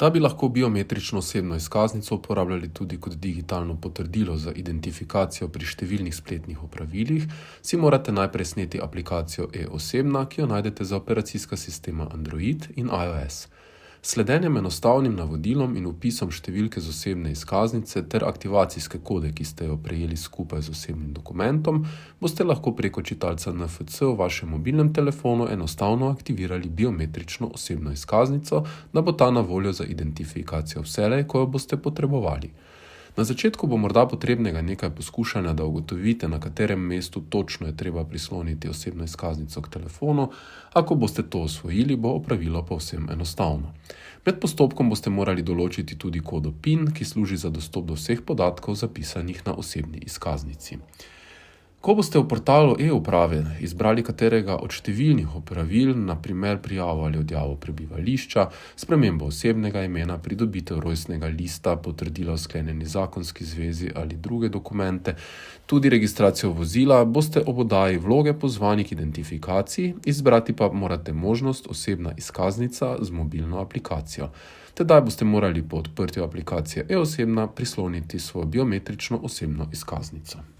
Da bi lahko biometrično osebno izkaznico uporabljali tudi kot digitalno potrdilo za identifikacijo pri številnih spletnih opravilih, si morate najprej sneti aplikacijo e-osebna, ki jo najdete za operacijska sistema Android in iOS. Sledenjem enostavnim navodilom in vpisom številke z osebne izkaznice ter aktivacijske kode, ki ste jo prejeli skupaj z osebnim dokumentom, boste lahko preko čitalca NFC v vašem mobilnem telefonu enostavno aktivirali biometrično osebno izkaznico, da bo ta na voljo za identifikacijo vselej, ko jo boste potrebovali. Na začetku bo morda potrebnega nekaj poskušanja, da ugotovite, na katerem mestu točno je treba prisloniti osebno izkaznico k telefonu, a ko boste to osvojili, bo opravilo povsem enostavno. Med postopkom boste morali določiti tudi kodo PIN, ki služi za dostop do vseh podatkov zapisanih na osebni izkaznici. Ko boste v portalu e-uprave izbrali katerega od številnih opravil, na primer prijavo ali odjavo prebivališča, spremembo osebnega imena, pridobitev rojstnega lista, potrdila o sklenjeni zakonski zvezi ali druge dokumente, tudi registracijo vozila, boste ob oddaji vloge pozvani k identifikaciji, izbrati pa morate možnost osebna izkaznica z mobilno aplikacijo. Tedaj boste morali po odprtju aplikacije e-osebna prisloniti svojo biometrično osebno izkaznico.